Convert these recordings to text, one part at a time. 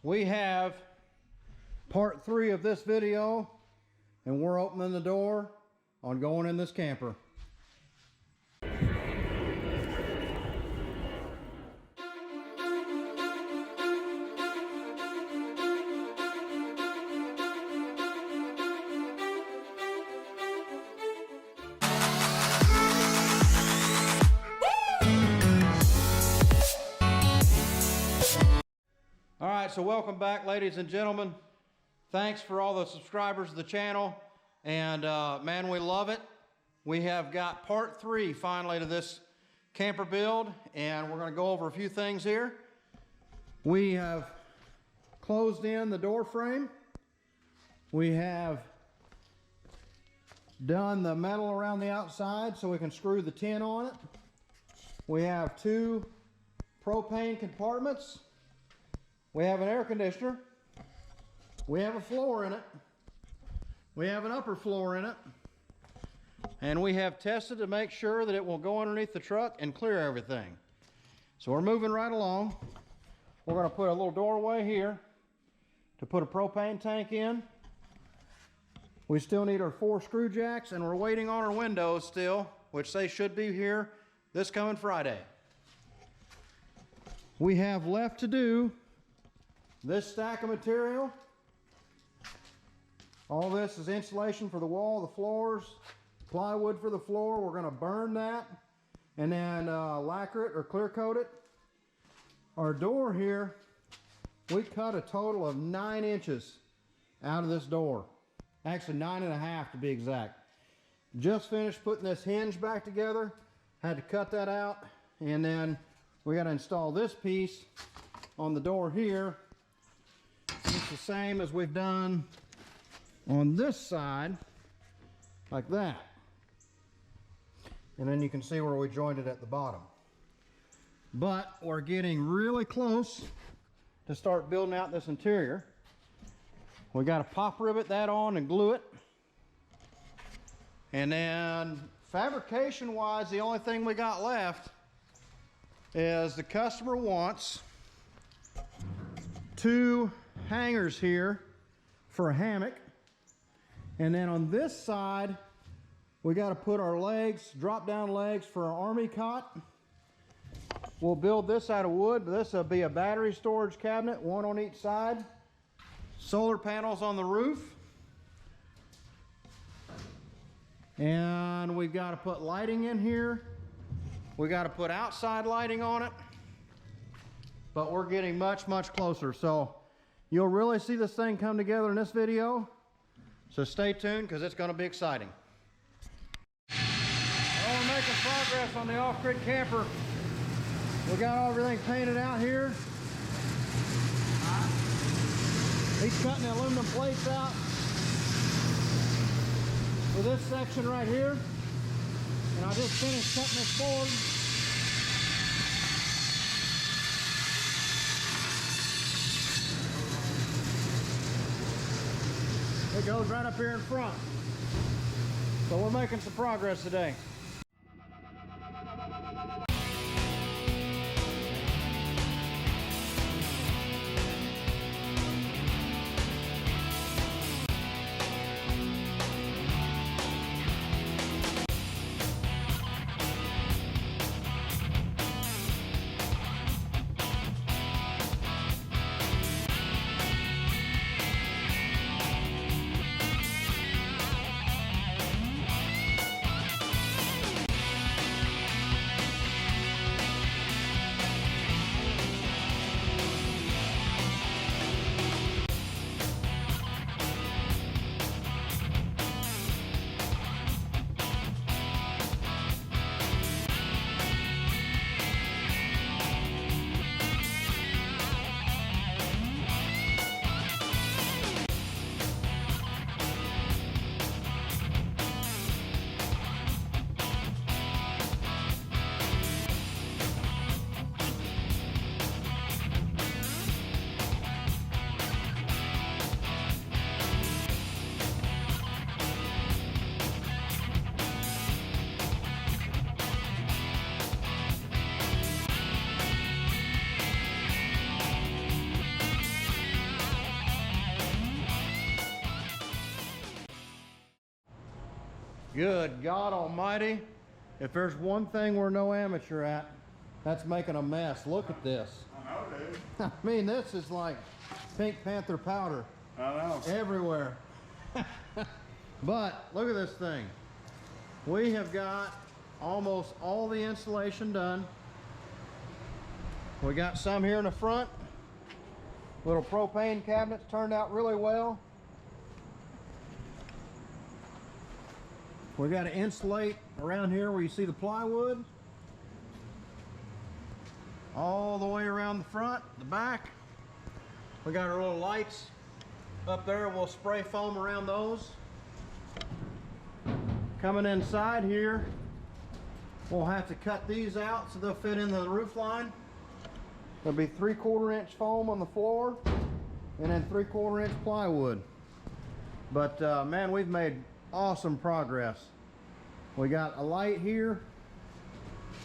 we have part 3 of this video, and we're opening the door on going in this camper. All right, so welcome back, ladies and gentlemen. Thanks for all the subscribers of the channel, and man, we love it. We have got part 3 finally to this camper build, and we're going to go over a few things here. We have closed in the door frame. We have done the metal around the outside so we can screw the tin on it. We have 2 propane compartments. We have an air conditioner. We have a floor in it. We have an upper floor in it. And we have tested to make sure that it will go underneath the truck and clear everything. So we're moving right along. We're going to put a little doorway here to put a propane tank in. We still need our 4 screw jacks, and we're waiting on our windows still, which they should be here this coming Friday. We have left to do this stack of material. All this is insulation for the wall, the floors, plywood for the floor. We're going to burn that and then lacquer it or clear coat it. Our door here, we cut a total of 9 inches out of this door. Actually 9.5 to be exact. Just finished putting this hinge back together. Had to cut that out, and then we got to install this piece on the door here. It's the same as we've done on this side, like that. And then you can see where we joined it at the bottom. But we're getting really close to start building out this interior. We got to pop rivet that on and glue it. And then fabrication wise, the only thing we got left is the customer wants 2 hangers here for a hammock, and then on this side we got to put our legs, drop down legs for our army cot. We'll build this out of wood, but this will be a battery storage cabinet, 1 on each side. Solar panels on the roof, and we've got to put lighting in here. We got to put outside lighting on it, but we're getting much closer. So you'll really see this thing come together in this video. So stay tuned, because it's going to be exciting. Well, we're making progress on the off-grid camper. We got everything painted out here. He's cutting the aluminum plates out for this section right here. And I just finished cutting this board. It goes right up here in front. So we're making some progress today. Good God Almighty. If there's one thing we're no amateur at, that's making a mess. Look at this. I know, dude. I mean, this is like Pink Panther powder. I know. Everywhere. But look at this thing. We have got almost all the installation done. We got some here in the front. Little propane cabinets turned out really well. We got to insulate around here where you see the plywood. All the way around the front, the back. We got our little lights up there. We'll spray foam around those. Coming inside here, we'll have to cut these out so they'll fit into the roof line. There'll be 3/4 inch foam on the floor and then 3/4 inch plywood. But man, we've made awesome progress. We got a light here,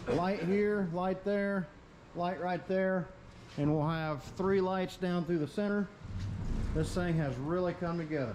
light here, light there, light right there, and we'll have 3 lights down through the center. This thing has really come together.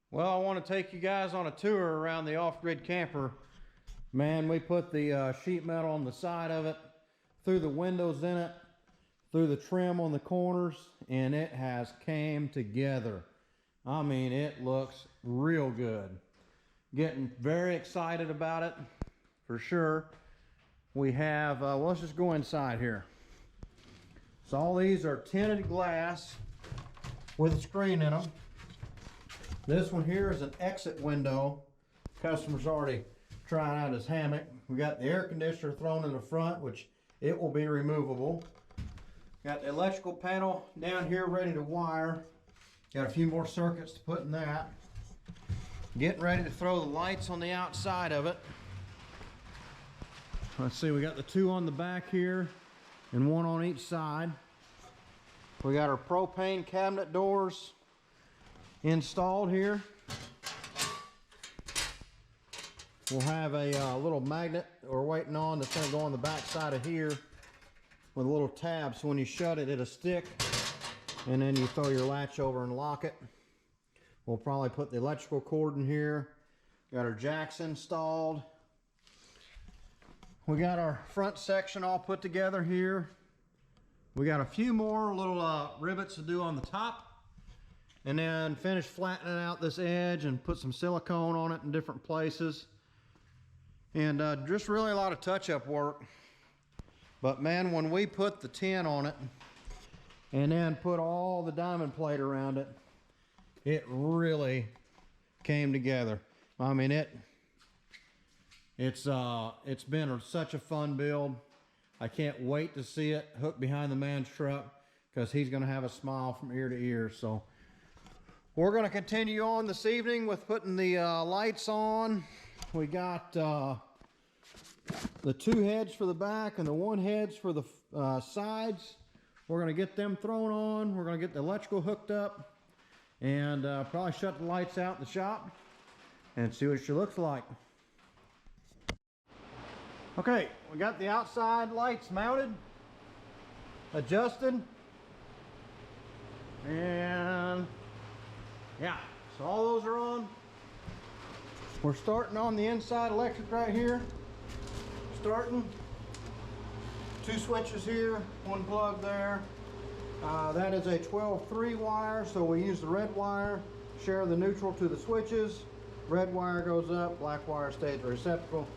Well, I want to take you guys on a tour around the off-grid camper. Man, we put the sheet metal on the side of it, through the windows in it, through the trim on the corners, and it has came together. I mean, it looks real good. Getting very excited about it, for sure. We have, well, let's just go inside here. So all these are tinted glass with a screen in them. This one here is an exit window. Customer's already trying out his hammock. We got the air conditioner thrown in the front, which it will be removable. Got the electrical panel down here ready to wire. Got a few more circuits to put in that. Getting ready to throw the lights on the outside of it. Let's see, we got the two on the back here and one on each side. We got our propane cabinet doors installed here. We'll have a little magnet we're waiting on that's going to go on the back side of here with a little tab, so when you shut it, it'll stick, and then you throw your latch over and lock it. We'll probably put the electrical cord in here. Got our jacks installed. We got our front section all put together here. We got a few more little rivets to do on the top, and then finish flattening out this edge and put some silicone on it in different places. And just really a lot of touch-up work. But man, when we put the tin on it and then put all the diamond plate around it, it really came together. I mean, it's been such a fun build. I can't wait to see it hooked behind the man's truck, because he's going to have a smile from ear to ear. So we're going to continue on this evening with putting the lights on. We got the two heads for the back and the one heads for the sides. We're going to get them thrown on. We're going to get the electrical hooked up, and probably shut the lights out in the shop and see what she looks like. Okay, we got the outside lights mounted, adjusted, and yeah, so all those are on. We're starting on the inside electric right here. Starting. Two switches here, one plug there. That is a 12-3 wire, so we use the red wire, share the neutral to the switches. Red wire goes up, black wire stays the receptacle.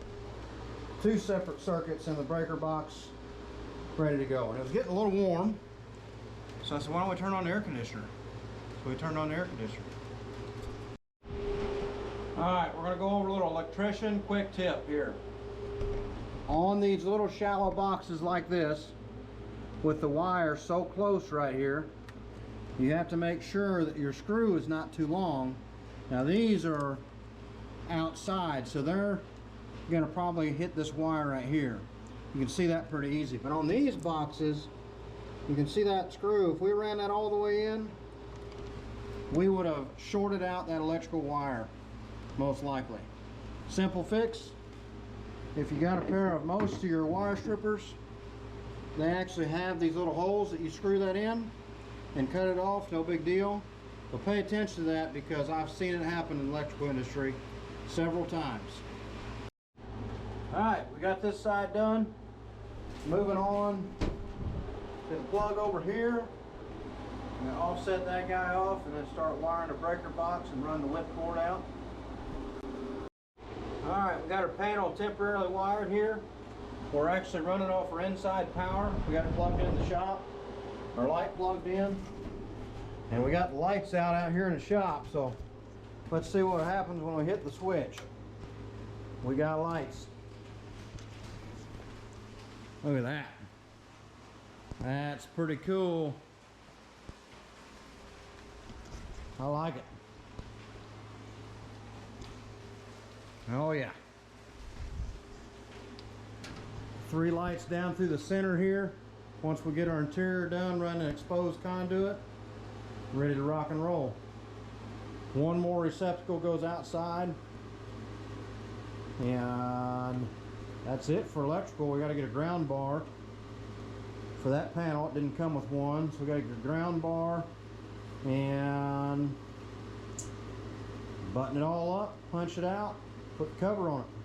Two separate circuits in the breaker box, ready to go. And it was getting a little warm, so I said, why don't we turn on the air conditioner? So we turned on the air conditioner. Alright, we're going to go over a little electrician quick tip here. On these little shallow boxes like this, with the wire so close right here, you have to make sure that your screw is not too long. Now these are outside, so they're going to probably hit this wire right here. You can see that pretty easy. But on these boxes, you can see that screw. If we ran that all the way in, we would have shorted out that electrical wire, most likely. Simple fix. If you got a pair of most of your wire strippers, they actually have these little holes that you screw that in and cut it off, no big deal. But pay attention to that, because I've seen it happen in the electrical industry several times. Alright, we got this side done. Moving on to the plug over here. I'm going to offset that guy off and then start wiring the breaker box and run the whip cord out. Alright, we got our panel temporarily wired here. We're actually running off our inside power. We got it plugged in the shop. Our light plugged in. And we got the lights out here in the shop. So let's see what happens when we hit the switch. We got lights. Look at that. That's pretty cool. I like it. Oh yeah. 3 lights down through the center here. Once we get our interior done, run an exposed conduit, ready to rock and roll. One more receptacle goes outside, and that's it for electrical. We got to get a ground bar for that panel. It didn't come with one, so we got to get a ground bar, and Button it all up, punch it out, put the cover on it.